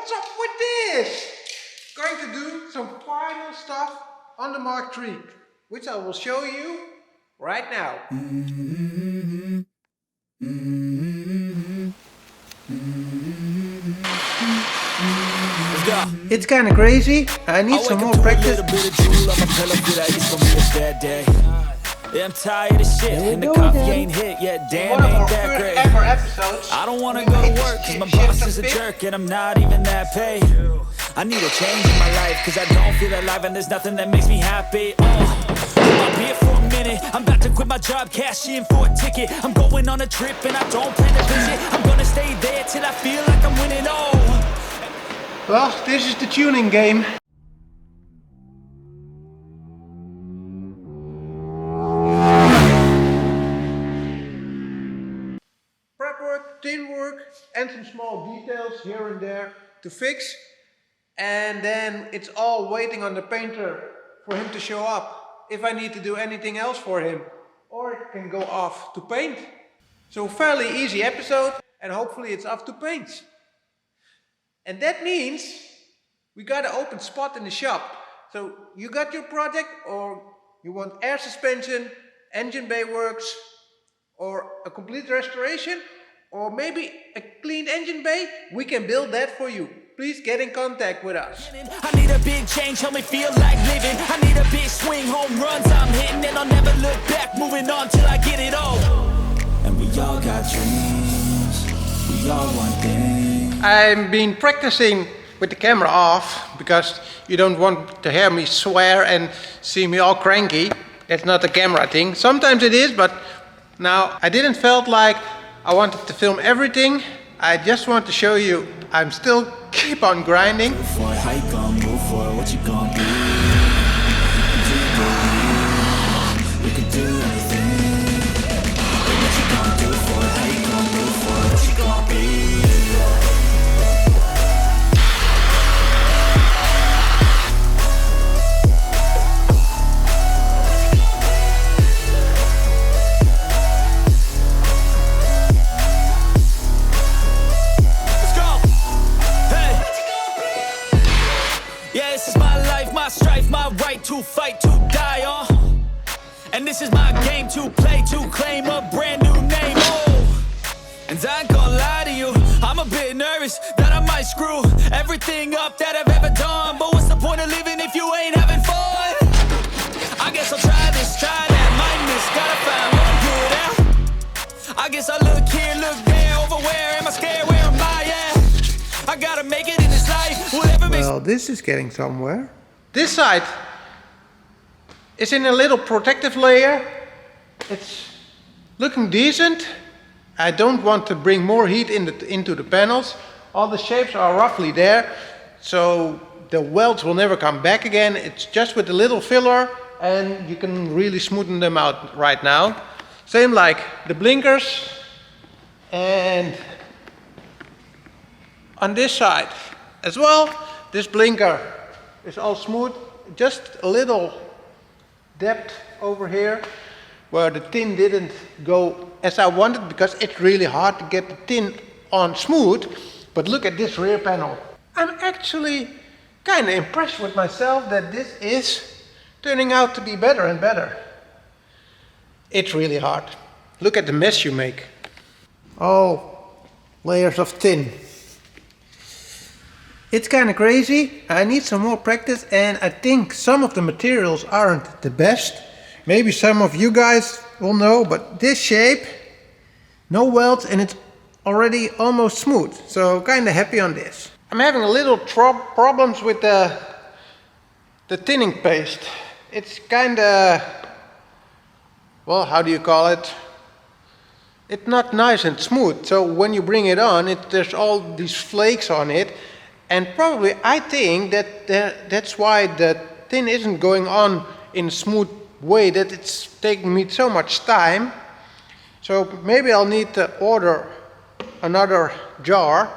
what's up with this? Going to do some final stuff on the Mark III, which I will show you right now. It's kind of crazy. I need some more practice. Yeah, I'm tired of shit, and the coffee ain't hit yet, damn, ain't that great. I don't wanna go to work, cause my boss is a jerk, and I'm not even that paid. I need a change in my life, cause I don't feel alive, and there's nothing that makes me happy. I'll be here for a minute, I'm about to quit my job, cash in for a ticket. I'm going on a trip, and I don't plan to visit. I'm gonna stay there till I feel like I'm winning, Well, this is the tuning game. Prep work, tin work, and some small details here and there to fix. And then it's all waiting on the painter for him to show up. If I need to do anything else for him, or it can go off to paint. So fairly easy episode, and hopefully it's off to paint. And that means we got an open spot in the shop. So you got your project, or you want air suspension, engine bay works, or a complete restoration, or maybe a clean engine bay, we can build that for you. Please get in contact with us. I need a big change, help me feel like living. I need a big swing, home runs I'm hitting, and I'll never look back, moving on till I get it all. And we all got dreams, we all want things. I've been practicing with the camera off because you don't want to hear me swear and see me all cranky. That's not a camera thing. Sometimes it is, but now I didn't felt like I wanted to film everything. I just want to show you I'm still keep on grinding. Move for it, how you gon' move for it, what you gon' do? You can do anything. What you gon' do for it, how you gon' move for it, what you gon' be? My right to fight, to die on. And this is my game to play, to claim a brand new name. And I ain't gonna lie to you, I'm a bit nervous that I might screw everything up that I've ever done. But what's the point of living if you ain't having fun? I guess I'll try this, try that, might miss, gotta find what I'm good at. I guess I look here, look there, over where am I scared, where am I at? I gotta make it in this life, whatever makes. Well, this is getting somewhere. This side is in a little protective layer. It's looking decent. I don't want to bring more heat into the panels. All the shapes are roughly there, so the welds will never come back again. It's just with a little filler, and you can really smoothen them out right now. Same like the blinkers, and on this side as well, this blinker is all smooth, just a little depth over here where the tin didn't go as I wanted because it's really hard to get the tin on smooth. But look at this rear panel. I'm actually kind of impressed with myself that this is turning out to be better and better. It's really hard. Look at the mess you make. Oh, layers of tin. It's kind of crazy. I need some more practice, and I think some of the materials aren't the best. Maybe some of you guys will know, but this shape, no welds, and it's already almost smooth. So kind of happy on this. I'm having a little problems with the tinning paste. It's kind of, well, how do you call it? It's not nice and smooth. So when you bring it on, there's all these flakes on it. And probably I think that that's why the tin isn't going on in a smooth way, that it's taking me so much time. So maybe I'll need to order another jar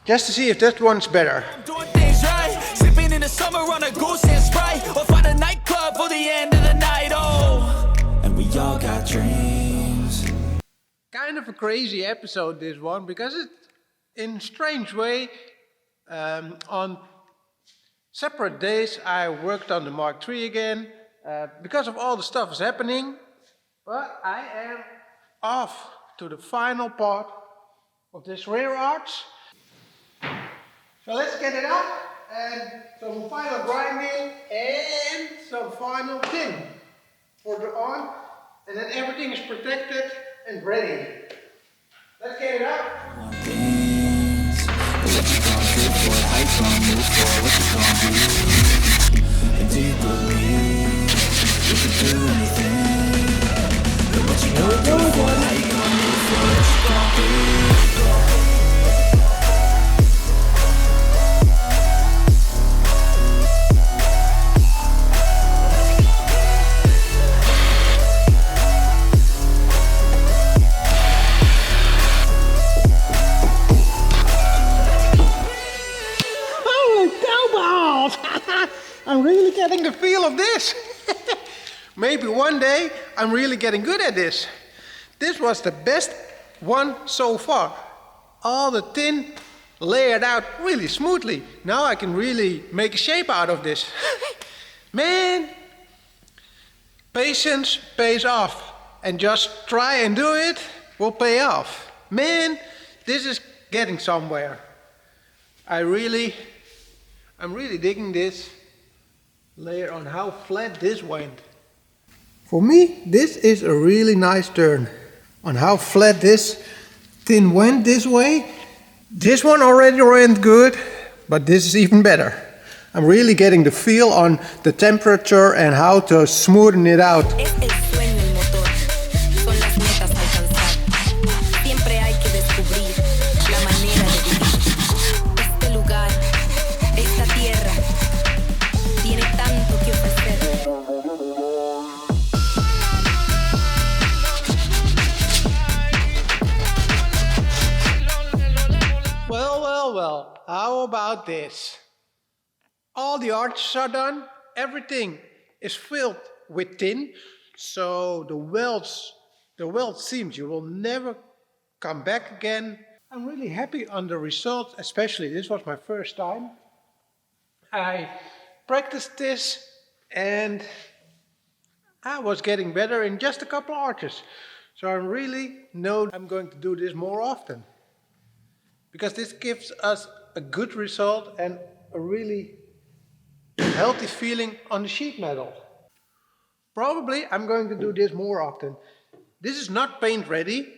just to see if that one's better. I'm doing things right, sipping in the summer on a goose and Sprite, or find a nightclub for the end of the night. Oh, and we all got dreams. Kind of a crazy episode, this one, because it, in a strange way, On separate days I worked on the Mark III again because of all the stuff is happening, but I am off to the final part of this rear arch. So let's get it up and some final grinding and some final tin for the on, and then everything is protected and ready. Let's get it up. I'm really getting the feel of this. Maybe one day I'm really getting good at this. This was the best one so far. All the tin layered out really smoothly. Now I can really make a shape out of this. Man, patience pays off. And just try and do it will pay off. Man, this is getting somewhere. I'm really digging this layer on how flat this went. For me, this is a really nice turn on how flat this tin went this way. This one already went good, but this is even better. I'm really getting the feel on the temperature and how to smoothen it out. Well, how about this? All the arches are done, everything is filled with tin, so the weld seams, you will never come back again. I'm really happy on the result, especially this was my first time. I practiced this and I was getting better in just a couple of arches. So I really know I'm going to do this more often, because this gives us a good result and a really healthy feeling on the sheet metal. Probably I'm going to do this more often. This is not paint ready.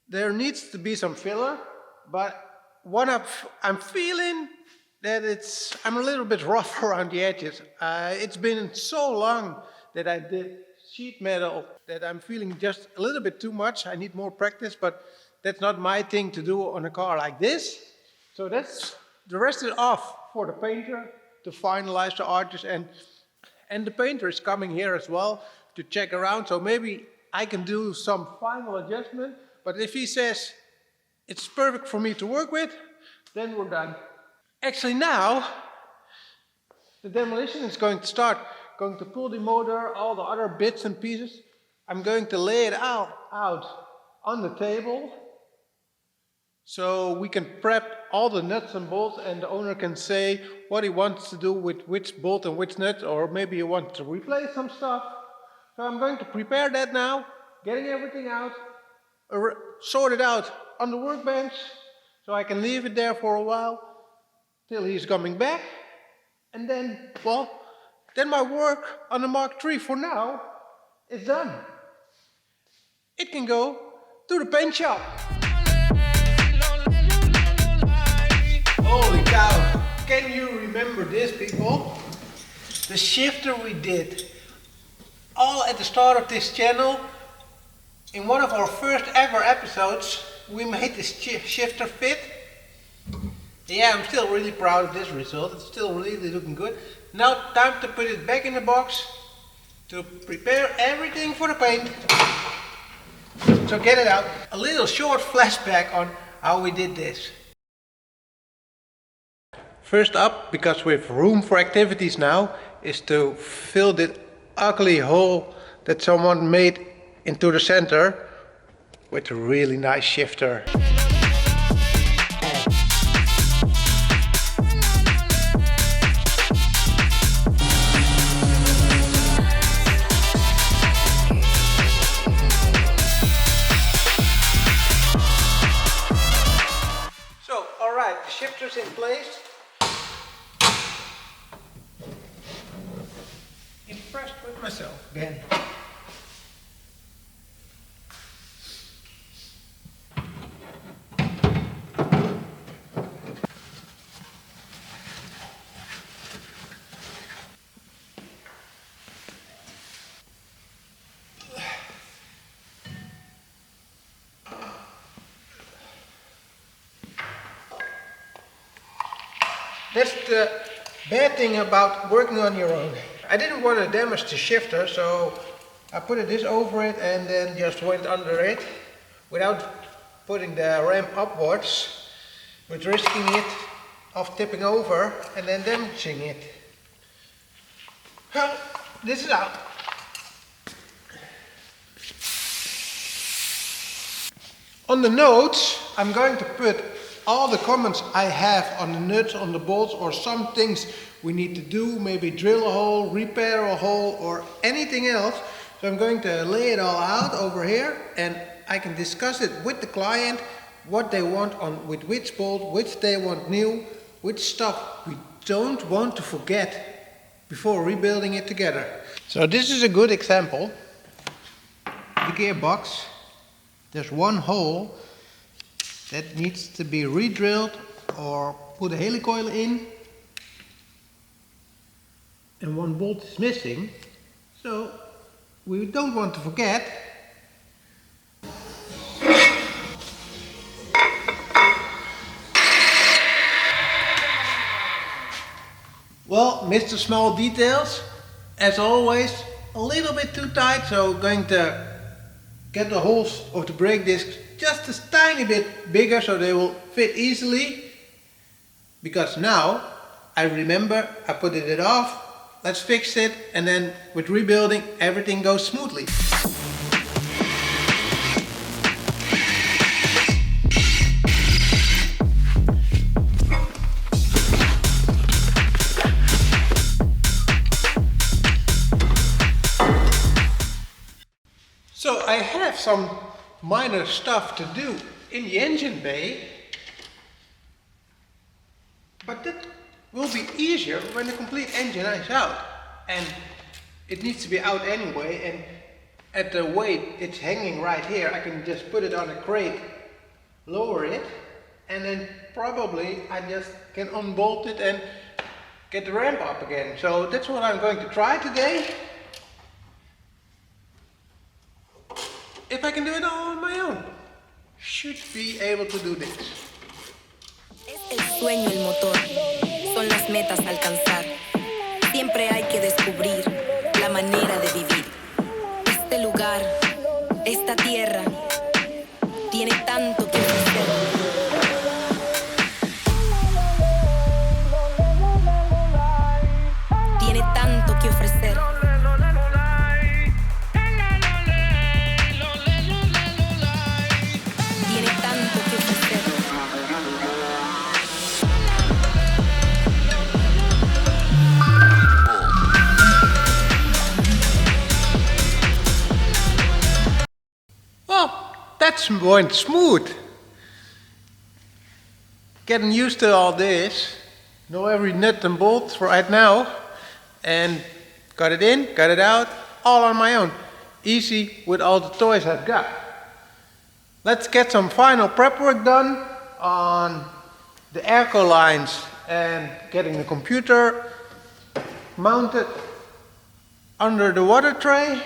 There needs to be some filler, but I'm feeling that I'm a little bit rough around the edges. It's been so long that I did sheet metal that I'm feeling just a little bit too much. I need more practice, but that's not my thing to do on a car like this. So the rest is off for the painter to finalize the arches, and the painter is coming here as well to check around. So maybe I can do some final adjustment, but if he says it's perfect for me to work with, then we're done. Actually now, the demolition is going to start. Going to pull the motor, all the other bits and pieces. I'm going to lay it out on the table, so we can prep all the nuts and bolts, and the owner can say what he wants to do with which bolt and which nut, or maybe he wants to replace some stuff. So I'm going to prepare that now, getting everything out, sort it out on the workbench, so I can leave it there for a while till he's coming back, and then, well, then my work on the Mark III for now is done. It can go to the paint shop. Holy cow, can you remember this, people? The shifter we did, all at the start of this channel. In one of our first ever episodes, we made this shifter fit. Yeah, I'm still really proud of this result. It's still really looking good. Now time to put it back in the box to prepare everything for the paint. So get it out. A little short flashback on how we did this. First up, because we have room for activities now, is to fill this ugly hole that someone made into the center with a really nice shifter. shifters in place. Impressed with myself again. That's the bad thing about working on your own. I didn't want to damage the shifter, so I put this over it and then just went under it without putting the ramp upwards, but risking it of tipping over and then damaging it. Well, this is out. On the notes, I'm going to put all the comments I have on the nuts, on the bolts, or some things we need to do, maybe drill a hole, repair a hole, or anything else. So I'm going to lay it all out over here and I can discuss it with the client, what they want on with which bolt, which they want new, which stuff we don't want to forget before rebuilding it together. So this is a good example. The gearbox, there's one hole that needs to be re-drilled or put a helicoil in, and one bolt is missing, so we don't want to forget. Well, missed the small details, as always, a little bit too tight, so going to get the holes of the brake discs just a tiny bit bigger so they will fit easily, because now I remember I put it off, let's fix it, and then with rebuilding everything goes smoothly. So I have some minor stuff to do in the engine bay, but that will be easier when the complete engine is out, and it needs to be out anyway, and at the weight it's hanging right here, I can just put it on a crate, lower it, and then probably I just can unbolt it and get the ramp up again. So that's what I'm going to try today. If I can do it all on my own, should be able to do this. El sueño, el motor, son las metas a alcanzar. Siempre hay que descubrir la manera de vivir. Este lugar, esta tierra, tiene tanto que ofrecer. Tiene tanto que ofrecer. That's went smooth. Getting used to all this. Know every nut and bolt for right now. And got it in, got it out, all on my own. Easy with all the toys I've got. Let's get some final prep work done on the airco lines and getting the computer mounted under the water tray.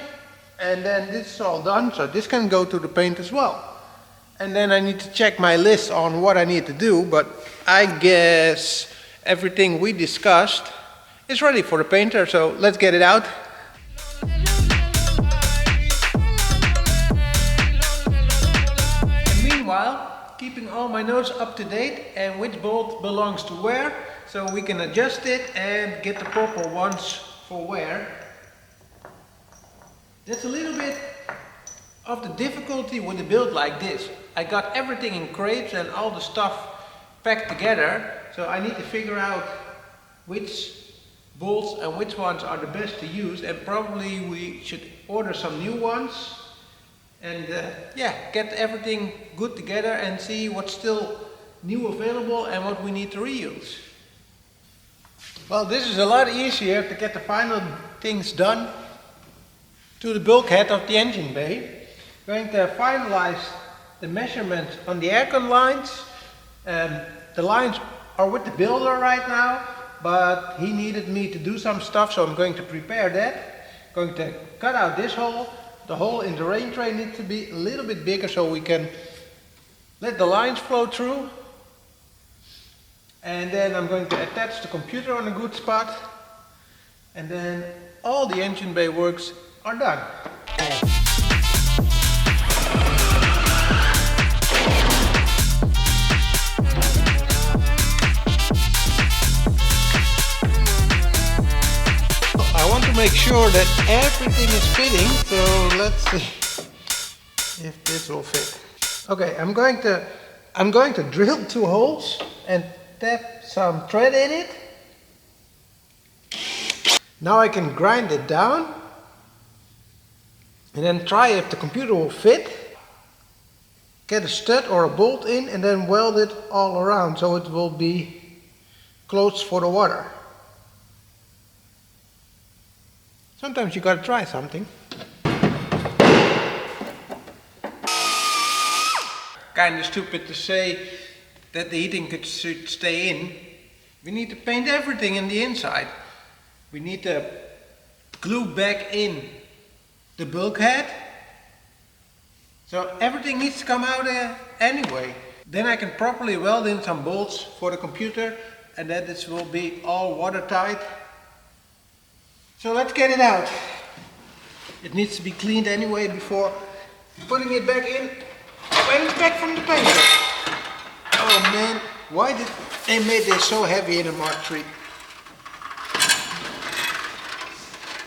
And then this is all done, so this can go to the paint as well. And then I need to check my list on what I need to do, but I guess everything we discussed is ready for the painter, so let's get it out. And meanwhile, keeping all my notes up to date and which bolt belongs to where, so we can adjust it and get the proper ones for where. That's a little bit of the difficulty with a build like this. I got everything in crates and all the stuff packed together, so I need to figure out which bolts and which ones are the best to use, and probably we should order some new ones and yeah, get everything good together and see what's still new available and what we need to reuse. Well, this is a lot easier to get the final things done to the bulkhead of the engine bay. Going to finalize the measurements on the aircon lines. The lines are with the builder right now, but he needed me to do some stuff, so I'm going to prepare that. Going to cut out this hole. The hole in the rain tray needs to be a little bit bigger so we can let the lines flow through. And then I'm going to attach the computer on a good spot. And then all the engine bay works are done. I want to make sure that everything is fitting, so let's see if this will fit. Okay, I'm going to drill 2 holes and tap some thread in it. Now I can grind it down and then try if the computer will fit. Get a stud or a bolt in and then weld it all around so it will be closed for the water. Sometimes you gotta try something. Kinda stupid to say that the heating should stay in. We need to paint everything in the inside. We need to glue back in the bulkhead. So everything needs to come out anyway. Then I can properly weld in some bolts for the computer and then this will be all watertight. So let's get it out. It needs to be cleaned anyway before putting it back in when it's back from the painter. Oh man, why did they make this so heavy in a Mark III?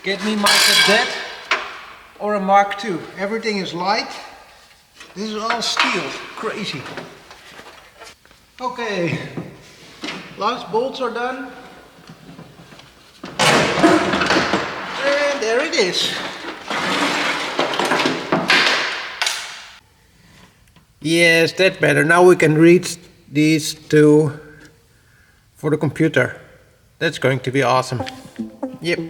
Get me my Cadet or a Mark II. Everything is light. This is all steel. Crazy. Okay, last bolts are done. And there it is. Yes, that's better. Now we can reach these 2 for the computer. That's going to be awesome. Yep.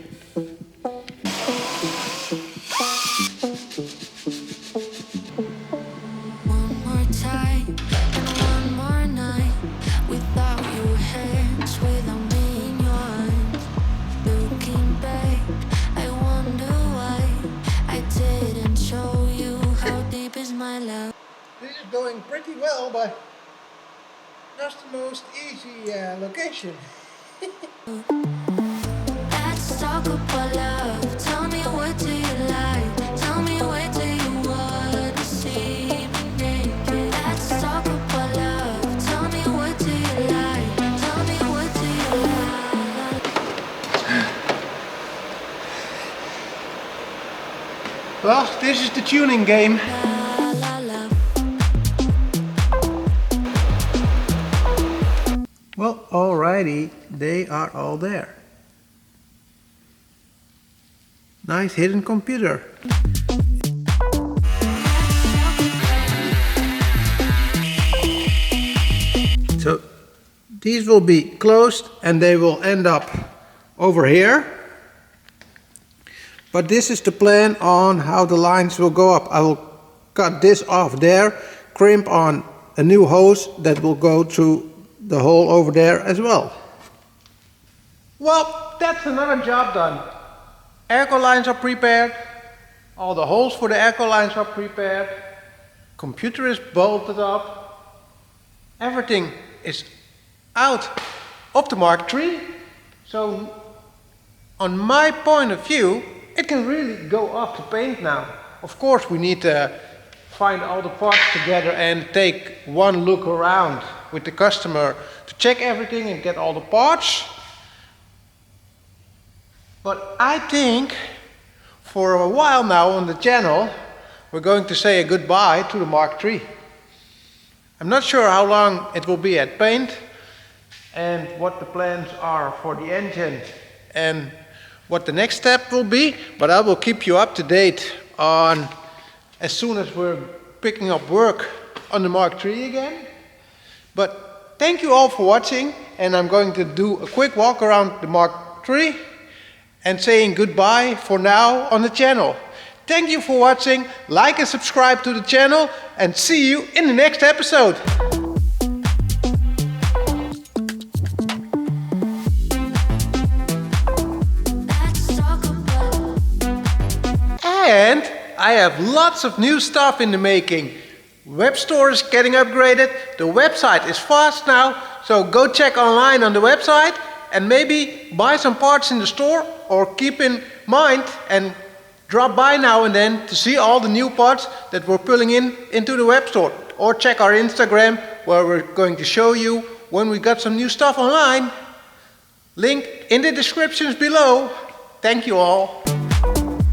This is going pretty well, but not the most easy location. Let's talk about love. Tell me, what do you like? Tell me, where do you want to see me naked? Let's talk about love. Tell me, what do you like? Tell me, what do you like? Well, this is the tuning game. Well, alrighty, they are all there. Nice hidden computer. So these will be closed and they will end up over here. But this is the plan on how the lines will go up. I will cut this off there, crimp on a new hose that will go through the hole over there as well. Well, that's another job done. Airco lines are prepared. All the holes for the airco lines are prepared. Computer is bolted up. Everything is out of the Mark III. So, on my point of view, it can really go off to paint now. Of course, we need to find all the parts together and take one look around with the customer to check everything and get all the parts. But I think for a while now on the channel, we're going to say a goodbye to the Mark III. I'm not sure how long it will be at paint and what the plans are for the engine and what the next step will be, but I will keep you up to date on as soon as we're picking up work on the Mark III again. But thank you all for watching, and I'm going to do a quick walk around the Mark III and saying goodbye for now on the channel. Thank you for watching, like and subscribe to the channel, and see you in the next episode. And I have lots of new stuff in the making. Web store is getting upgraded, the website is fast now, so go check online on the website and maybe buy some parts in the store, or keep in mind and drop by now and then to see all the new parts that we're pulling into the web store. Or check our Instagram, where we're going to show you when we got some new stuff online. Link in the descriptions below. Thank you all.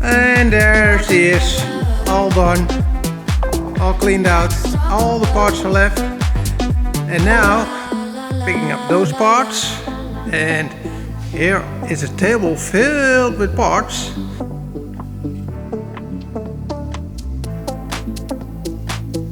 And there she is, all done, all cleaned out, all the parts are left. And now, picking up those parts, and here is a table filled with parts.